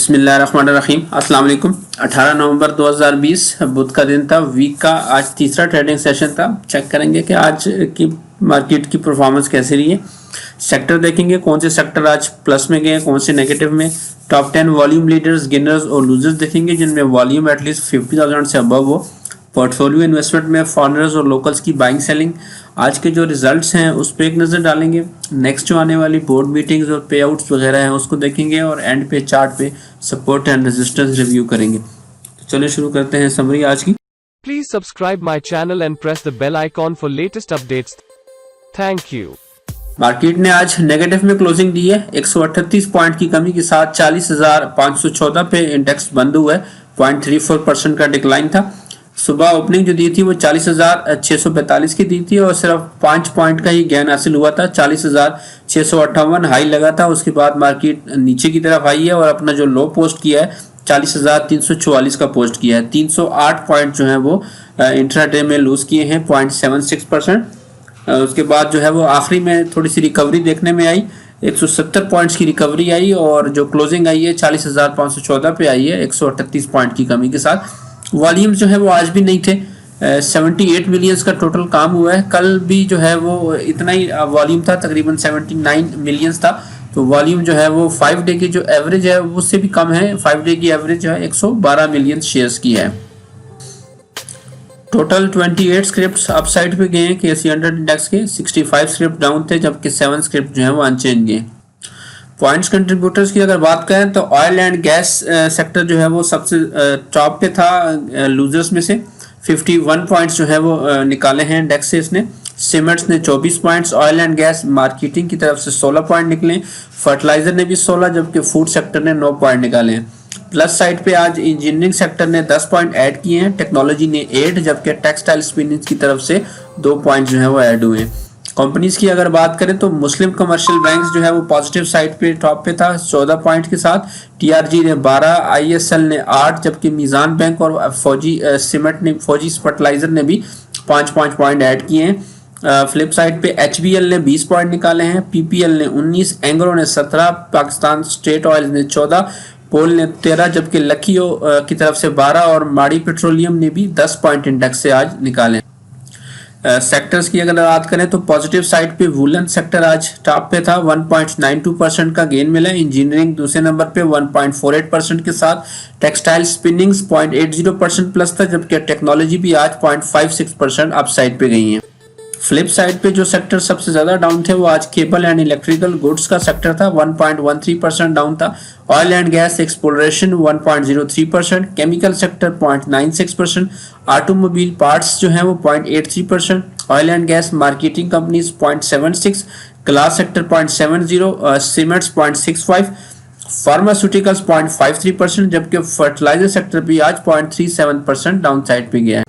बिस्मिल्लाहिर्रहमानिर्रहीम। अस्सलाम वालेकुम। 18 नवंबर 2020 बुध का दिन था। वीक का आज तीसरा ट्रेडिंग सेशन था। चेक करेंगे कि आज की मार्केट की परफॉर्मेंस कैसी रही है। सेक्टर देखेंगे कौन से सेक्टर आज प्लस में गए, कौन से नेगेटिव में। टॉप 10 वॉल्यूम लीडर्स, गेनर्स और लूजर्स देखेंगे जिनमें वॉल्यूम एटलीस्ट 50,000 से अबव हो। पोर्टफोलियो इन्वेस्टमेंट में फॉरेनर्स और लोकल्स की बाइंग सेलिंग। आज के जो रिजल्ट्स हैं उस पर एक नज़र डालेंगे। नेक्स्ट जो आने वाली बोर्ड मीटिंग्स और पे आउट्स वगैरह हैं उसको देखेंगे और एंड पे चार्ट पे सपोर्ट एंड रेजिस्टेंस रिव्यू करेंगे। तो चलिए शुरू करते हैं समरी आज की। Please subscribe my channel and press the bell icon for latest updates. Thank you. Market ने आज नेगेटिव में क्लोजिंग दी है। 138 पॉइंट की कमी के साथ 40,514 पे इंडेक्स बंद हुआ है। 0.34% का डिक्लाइन था। सुबह ओपनिंग जो दी थी वो 40,645 की दी थी और सिर्फ 5 पॉइंट का ही गेन हासिल हुआ था। 40,658 हाई लगा था। उसके बाद मार्केट नीचे की तरफ आई है और अपना जो लो पोस्ट किया है 40,344 का पोस्ट किया है। 308 पॉइंट जो है वो इंट्राडे में लूज किए हैं 0.76%। उसके बाद जो है वो आखिरी में थोड़ी सी रिकवरी देखने में आई। 170 पॉइंट्स की रिकवरी आई और जो क्लोजिंग आई है 40,514 पे आई है 138 पॉइंट की कमी के साथ। वॉल्यूम्स जो है वो आज भी नहीं थे। 78 मिलियंस का टोटल काम हुआ है। कल भी जो है वो इतना ही वॉल्यूम था, तकरीबन 79 मिलियंस था। तो वॉल्यूम जो है वो 5 डे की जो एवरेज है उससे भी कम है। 5 डे की एवरेज जो है 112 मिलियन शेयर्स की है। टोटल 28 स्क्रिप्ट अपसाइड पे गए हैं KSE 100 इंडेक्स के। 65 स्क्रिप्ट डाउन थे जबकि 7 स्क्रिप्ट जो है वो अनचेंज गए। पॉइंट्स कंट्रीब्यूटर्स की अगर बात करें तो ऑयल एंड गैस सेक्टर जो है वो सबसे टॉप पे था लूजर्स में से। 51 पॉइंट्स जो है वो निकाले हैं इंडेक्स से इसने। सीमेंट्स ने 24 points, oil and gas marketing की तरफ से 16 पॉइंट निकले, फर्टिलाइजर ने भी 16 जबकि फूड सेक्टर ने 9 पॉइंट निकाले हैं। प्लस साइड पे आज इंजीनियरिंग सेक्टर ने 10 पॉइंट ऐड किए हैं, टेक्नोलॉजी ने 8 जबकि टेक्सटाइल स्पिनिंग की तरफ से 2 पॉइंट जो है वो ऐड हुए हैं। कंपनीज की अगर बात करें तो मुस्लिम कमर्शियल बैंक्स जो है वो पॉजिटिव साइड पे टॉप पे था 14 पॉइंट के साथ। TRG ने 12, ISL ने 8 जबकि मीज़ान बैंक और फौजी सीमेंट ने फौजी फर्टिलाइजर ने भी 5-5 पॉइंट ऐड किए हैं। फ्लिप साइड पे HBL ने 20 पॉइंट निकाले हैं, PPL ने 19, एंग्रो ने 17, पाकिस्तान स्टेट ऑयल ने 14, पोल ने 13 जबकि लखीओ की तरफ से 12 और माड़ी पेट्रोलियम ने भी 10 पॉइंट इंडेक्स से आज निकाले। सेक्टर्स की अगर बात करें तो पॉजिटिव साइड पे वुलन सेक्टर आज टॉप पे था। 1.92% का गेन मिला। इंजीनियरिंग दूसरे नंबर पे 1.48% के साथ। टेक्सटाइल स्पिनिंग्स 0.80% प्लस था जबकि टेक्नोलॉजी भी आज 0.56% अप साइड पे गई है। फ्लिप साइड पे जो सेक्टर सबसे ज्यादा डाउन थे वो आज केबल एंड इलेक्ट्रिकल गुड्स का सेक्टर था। 1.13% डाउन था। Oil and gas exploration 1.03%, chemical sector 0.96%, automobile parts जो है वो 0.83%, oil and gas marketing companies 0.76, glass sector 0.70, cements 0.65, pharmaceuticals 0.53% जबकि फर्टिलाइजर सेक्टर भी आज 0.37% डाउन साइड पे गया है।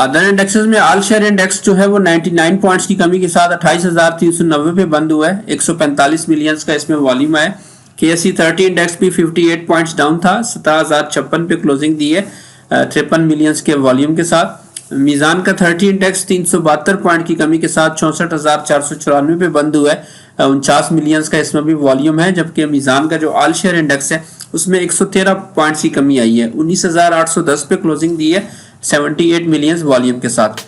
अदर इंडेक्सेस में ऑल शेयर इंडेक्स जो है वो 99 पॉइंट्स की कमी के साथ 28,390 पे बंद हुआ है। 145 मिलियंस का इसमें वॉल्यूम है। KSE 30 इंडेक्स भी 58 पॉइंट्स डाउन था, 17,056 पे क्लोजिंग दी है 53 मिलियंस के वॉल्यूम के साथ। मीज़ान का 30 इंडेक्स 372 पॉइंट की कमी के साथ 64,494 पे बंद हुआ है। 49 मिलियंस का इसमें भी वॉल्यूम है जबकि मीज़ान का जो ऑल शेयर इंडेक्स है उसमें 113 पॉइंट्स की कमी आई है। 19,810 पे क्लोजिंग दी है 78 मिलियंस वॉल्यूम के साथ।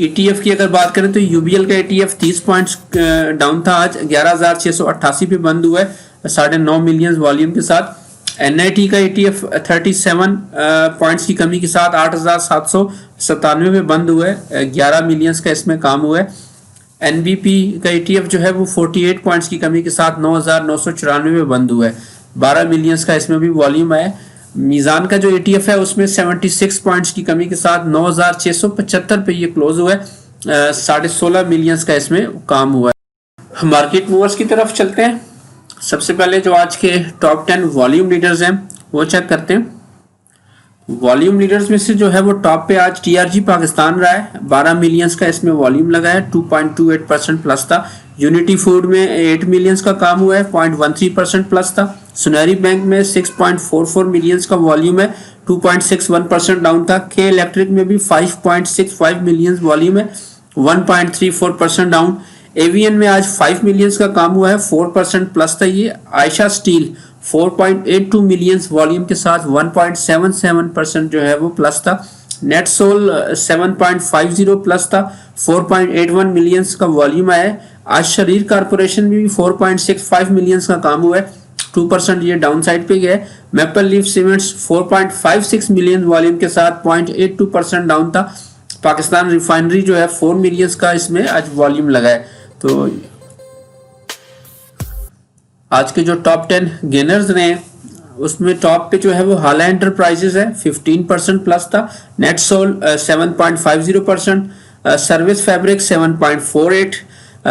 ETF की अगर बात करें तो UBL का ETF 30 पॉइंट्स डाउन था आज 11,688 पे बंद हुआ है 9.5 मिलियंस वॉल्यूम के साथ। NIT का ETF 37 पॉइंट्स की कमी के साथ 8,797 पे बंद हुआ है 11 मिलियंस का इसमें काम हुआ है। NBP का ETF जो है वो 48 पॉइंट्स की कमी के साथ 9,994 पे बंद हुआ है 12 मिलियंस का इसमें भी वॉल्यूम है। मीज़ान का जो ETF है उसमें 76 पॉइंट्स की कमी के साथ 9,675 पे ये क्लोज हुआ है 16.5 मिलियंस का इसमें काम हुआ है। मार्केट मूवर्स की तरफ चलते हैं। सबसे पहले जो आज के टॉप 10 वॉल्यूम लीडर्स हैं वो चेक करते हैं। वॉल्यूम लीडर्स में से जो है वो टॉप पे आज TRG पाकिस्तान रहा है। 12 मिलियंस का इसमें वॉल्यूम लगा है, 2.28% प्लस था। यूनिटी फूड में 8 मिलियंस का काम हुआ है, 0.13% प्लस था। सुनहरी बैंक में 6.44 मिलियंस का वॉल्यूम है, 2.61% डाउन था। के इलेक्ट्रिक में भी 5.65 मिलियंस वॉल्यूम है, 1.34% डाउन। एवीएन में आज 5 मिलियंस का काम हुआ है, 4% प्लस था ये। आयशा स्टील 4.82 मिलियंस वॉल्यूम के साथ 1.77% जो है वो प्लस था। नेट सोल 7.50 प्लस था, 4.81 मिलियंस का वॉल्यूम आया है। आज शरीर कारपोरेशन में भी 4.65 मिलियंस का काम हुआ है, 2% ये डाउन साइड पे गया है। Maple leaf cements 4.56 million volume के साथ 0.82% डाउन था। पाकिस्तान रिफाइनरी जो है 4 मिलियंस का इसमें आज वॉल्यूम लगा है। तो आज के जो टॉप 10 गेनर्स रहे उसमें टॉप पे जो है वो हाला एंटरप्राइजेस है, 15% प्लस था। NetSol 7.50%, service fabric 7.48,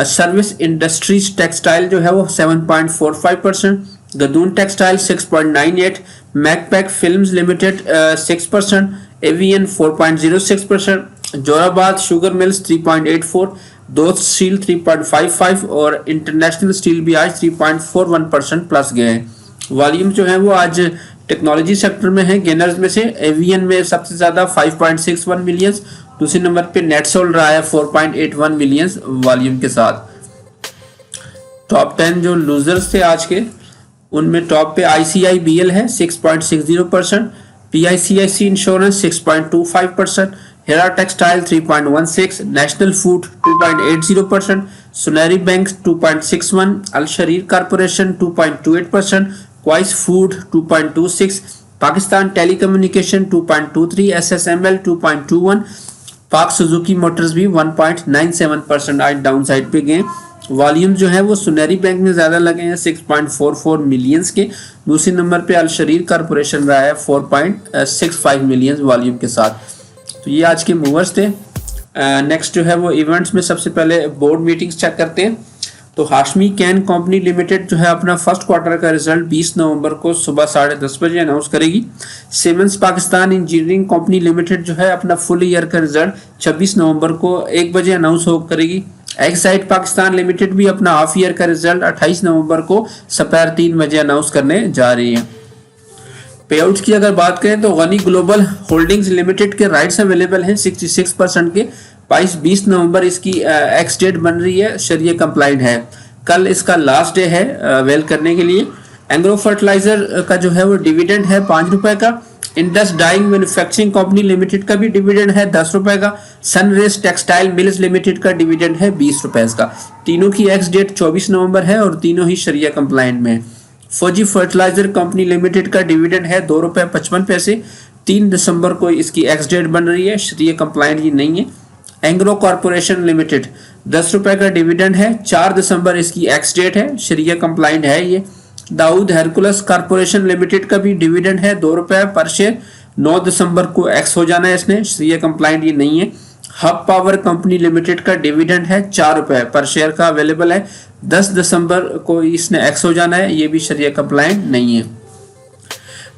service industries textile जो है वो 7.45%, Gadoon textile 6.98, Macpac films limited 6%, AVN 4.06%, Jauharabad sugar mills 3.84, Dost steel 3.55 और इंटरनेशनल स्टील भी आज 3.41% प्लस गए हैं। वॉल्यूम जो है वो आज टेक्नोलॉजी सेक्टर में है गेनर्स में से। एवीएन में सबसे ज्यादा 5.61 मिलियंस, दूसरे नंबर पे नेट सोल रहा है 4.81 मिलियंस वॉल्यूम के साथ। टॉप 10 जो लूजर्स थे आज के, उनमें टॉप पे ICIBL है 6.60%, PICIC insurance 6.25%, Hira textile 3.16, national food 2.80%, Sunehri bank 2.61, Al Shaheer corporation 2.28%, Quice food 2.26, Pakistan telecommunication 2.23, SSML 2.21, पाक सुजुकी मोटर्स भी 1.97% आज डाउन साइड पे गए। वॉल्यूम जो है वो सुनहरी बैंक में ज्यादा लगे हैं 6.44 मिलियंस के, दूसरे नंबर पे अल शरीर कारपोरेशन रहा है 4.65 मिलियंस वॉल्यूम के साथ। तो ये आज के मूवर्स थे। नेक्स्ट जो है वो इवेंट्स में सबसे पहले बोर्ड मीटिंग्स चेक करते हैं। तो हाशमी कैन कंपनी लिमिटेड जो है अपना फर्स्ट क्वार्टर का रिजल्ट 20 नवंबर को सुबह 10:30 बजे अनाउंस करेगी। Siemens Pakistan engineering company limited जो है अपना फुल ईयर का रिजल्ट 26 नवंबर को 1 बजे अनाउंस हो करेगी। एक्साइड पाकिस्तान लिमिटेड भी अपना हाफ ईयर का रिजल्ट 28 नवंबर को दोपहर 3 बजे अनाउंस करने जा रही है। पे आउट की अगर बात करें तो गनी ग्लोबल होल्डिंग्स लिमिटेड के राइट्स अवेलेबल हैं 66% के। 22-20 नवंबर इसकी एक्स डेट बन रही है, शरिया कंप्लाइंट है। कल इसका लास्ट डे है अवेल करने के लिए। एंग्रो फर्टिलाइजर का जो है वो डिविडेंड है 5 रुपए का। Indus dyeing manufacturing company limited का भी डिविडेंड है 10 रुपए का। सनरेज टेक्सटाइल मिल्स लिमिटेड का डिविडेंड है 20 रुपए का। तीनों की एक्स डेट 24 नवंबर है और तीनों ही शरिया कंप्लाइंट में है। फौजी फर्टिलाइजर कंपनी लिमिटेड का डिविडेंड है 2 रुपए 55 पैसे। 3 दिसंबर को इसकी एक्स डेट बन रही है, शरिया कंप्लाइंट ये नहीं है। एंग्रो कॉर्पोरेशन लिमिटेड 10 रुपए का डिविडेंड है, 4 दिसंबर इसकी एक्स डेट है, शरिया कंप्लाइंट है ये। दाऊद हेरकुलस कॉर्पोरेशन लिमिटेड का भी डिविडेंड है 2 रुपए पर शेयर, 9 दिसंबर को एक्स हो जाना है इसने, शरिया कंप्लाइंट ये नहीं है। हब पावर कंपनी लिमिटेड का डिविडेंड है 4 रुपए पर शेयर का अवेलेबल है, 10 दिसंबर को इसने एक्स हो जाना है, ये भी शरिया कंप्लाइंट नहीं है।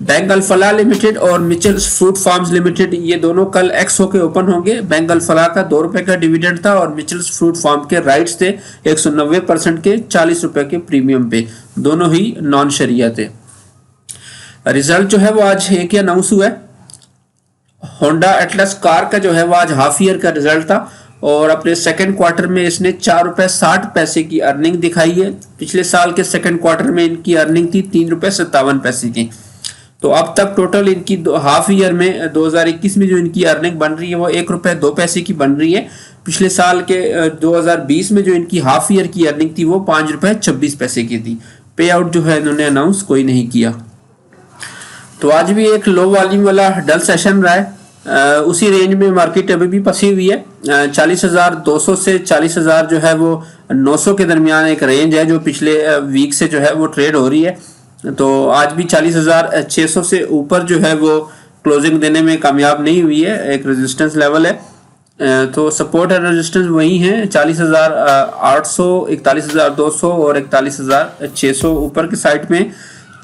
बैंक अल-फलाह लिमिटेड और मिचेल्स फ्रूट फार्म्स लिमिटेड ये दोनों कल एक्स होके ओपन होंगे। बैंक अल-फलाह का 2 रुपए का डिविडेंड था और मिचेल्स फ्रूट फार्म के राइट्स थे 190% के 40 रुपए के प्रीमियम पे, दोनों ही नॉन शरिया थे। रिजल्ट जो है वो आज एक ही अनाउंस हुआ है। होंडा एटलस कार का जो है वो आज हाफ ईयर का रिजल्ट था और अपने सेकंड क्वार्टर में इसने 4 रुपए 60 पैसे की अर्निंग दिखाई है। पिछले साल के सेकंड क्वार्टर में इनकी अर्निंग थी 3 रुपए 57 पैसे की। तो अब तक टोटल इनकी हाफ ईयर में 2021 में जो इनकी अर्निंग बन रही है वो 1 रुपए 2 पैसे की बन रही है। पिछले साल के 2020 में जो इनकी हाफ ईयर की अर्निंग थी वो 5 रुपए 26 पैसे की थी। पे आउट जो है इन्होंने अनाउंस कोई नहीं किया। तो आज भी एक लो वॉल्यूम वाला डल सेशन रहा है। उसी रेंज में मार्केट अभी भी फंसी हुई है। 40,200 से 40,000 जो है वो 900 के दरमियान एक रेंज है जो पिछले वीक से जो है वो ट्रेड हो रही है। तो आज भी 40,600 से ऊपर जो है वो क्लोजिंग देने में कामयाब नहीं हुई है, एक रेजिस्टेंस लेवल है। तो सपोर्ट और रेजिस्टेंस वही है 40,800, 41,200 और 41,600 ऊपर के साइड में।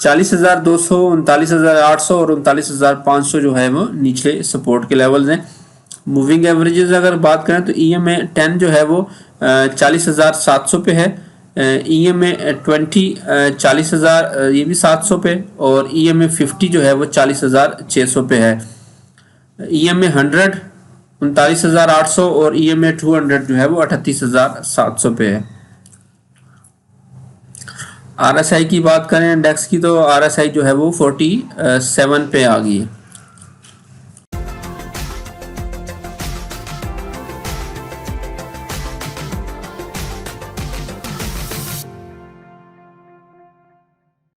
40,200, 39,800 और 39,500 जो है वो निचले सपोर्ट के लेवल्स हैं। मूविंग एवरेजेस अगर बात करें तो EMA 10 जो है वो 40,700 पे है। EMA 20 40,000 ये भी 700 पे और EMA 50 जो है वो 40,600 पे है। EMA 100 39,800 और EMA 200 जो है वो 38,700 पे है। आरएसआई की बात करें इंडेक्स की, तो आरएसआई जो है वो 47 पे आ गई है।